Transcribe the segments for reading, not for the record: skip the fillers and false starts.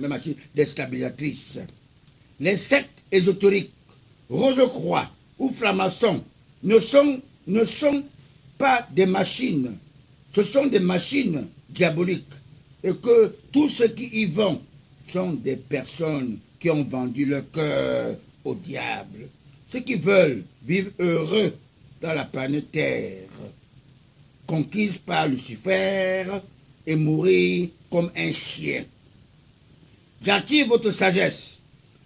machine déstabilisatrice. Les sectes ésotériques, Rose-Croix ou francs-maçons ne sont pas des machines, ce sont des machines diaboliques. Et que tous ceux qui y vont sont des personnes qui ont vendu leur cœur au diable. Ceux qui veulent vivre heureux dans la planète Terre, conquise par Lucifer, et mourir comme un chien. J'attire votre sagesse.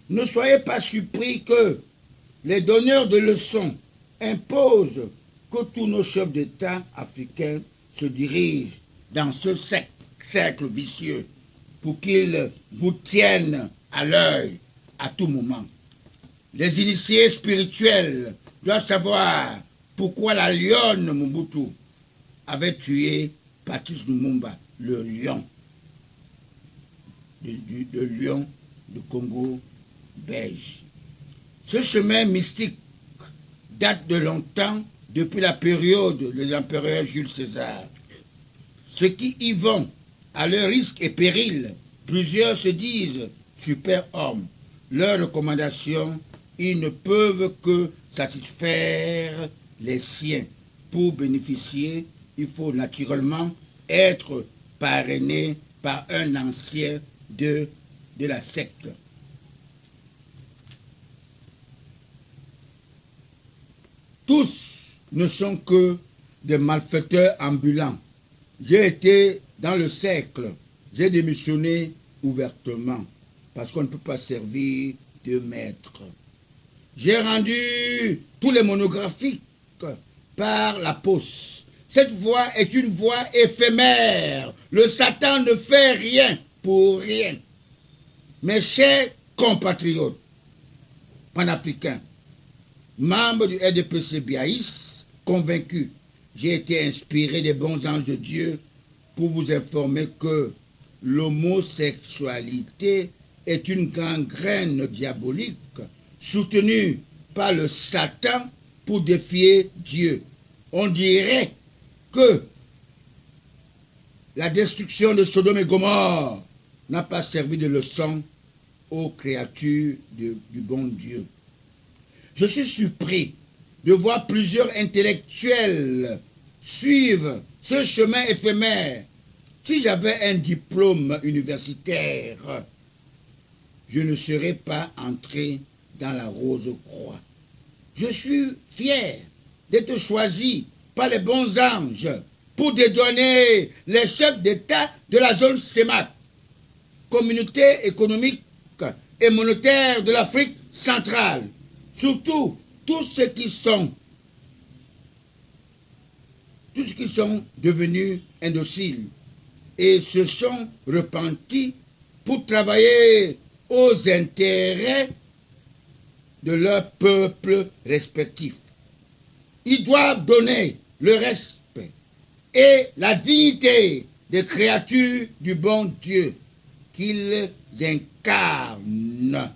Ne soyez pas surpris que les donneurs de leçons imposent que tous nos chefs d'État africains se dirigent dans ce cercle vicieux pour qu'ils vous tiennent à l'œil à tout moment. Les initiés spirituels doivent savoir pourquoi la lionne Mobutu avait tué Patrice Lumumba, le lion, le lion du Congo belge. Ce chemin mystique date de longtemps, depuis la période de l'empereur Jules César. Ceux qui y vont, à leur risque et péril, plusieurs se disent super-hommes. Leurs recommandations, ils ne peuvent que satisfaire les siens. Pour bénéficier, il faut naturellement être parrainé par un ancien de la secte. Tous ne sont que des malfaiteurs ambulants. J'ai été dans le cercle, j'ai démissionné ouvertement parce qu'on ne peut pas servir deux maîtres. J'ai rendu tous les monographiques par la poste. Cette voie est une voie éphémère. Le Satan ne fait rien pour rien. Mes chers compatriotes panafricains, membres du RDPC Biaïs, convaincus, j'ai été inspiré des bons anges de Dieu pour vous informer que l'homosexualité est une gangrène diabolique soutenue par le Satan pour défier Dieu. On dirait que la destruction de Sodome et Gomorrhe n'a pas servi de leçon aux créatures du bon Dieu. Je suis surpris de voir plusieurs intellectuels suivre ce chemin éphémère. Si j'avais un diplôme universitaire, je ne serais pas entré dans la Rose-Croix. Je suis fier d'être choisi par les bons anges pour dédouaner les chefs d'État de la zone CEMAC, Communauté économique et monétaire de l'Afrique centrale. Surtout, tous ceux qui sont devenus indociles et se sont repentis pour travailler aux intérêts de leur peuple respectif. Ils doivent donner le respect et la dignité des créatures du bon Dieu qu'ils incarnent.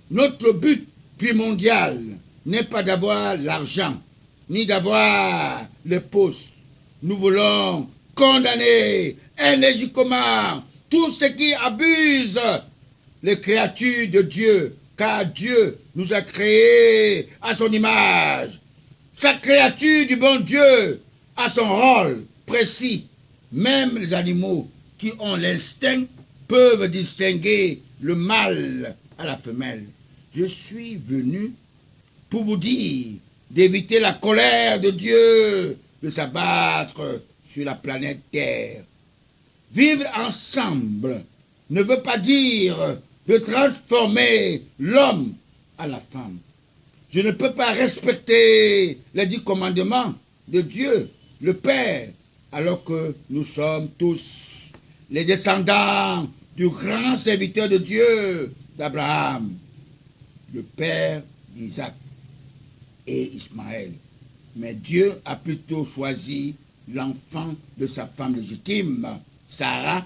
Notre but primordial n'est pas d'avoir l'argent, ni d'avoir les postes. Nous voulons condamner énergiquement tous ceux qui abusent les créatures de Dieu, car Dieu nous a créés à son image. Chaque créature du bon Dieu a son rôle précis. Même les animaux qui ont l'instinct peuvent distinguer le mâle à la femelle. Je suis venu pour vous dire d'éviter la colère de Dieu de s'abattre sur la planète Terre. Vivre ensemble ne veut pas dire de transformer l'homme à la femme. Je ne peux pas respecter les 10 commandements de Dieu, le Père, alors que nous sommes tous les descendants du grand serviteur de Dieu, d'Abraham, le père d'Isaac et Ismaël. Mais Dieu a plutôt choisi l'enfant de sa femme légitime, Sarah,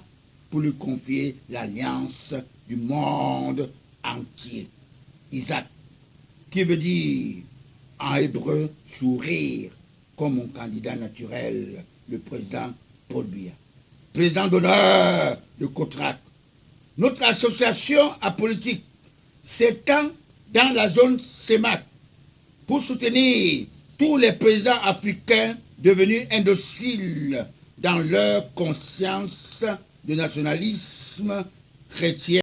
pour lui confier l'alliance du monde entier. Isaac, qui veut dire en hébreu sourire, comme mon candidat naturel, le président Paul Biya. Président d'honneur de Cotrac, Notre association apolitique s'étend dans la zone CEMAC pour soutenir tous les présidents africains devenus indociles dans leur conscience de nationalisme chrétien.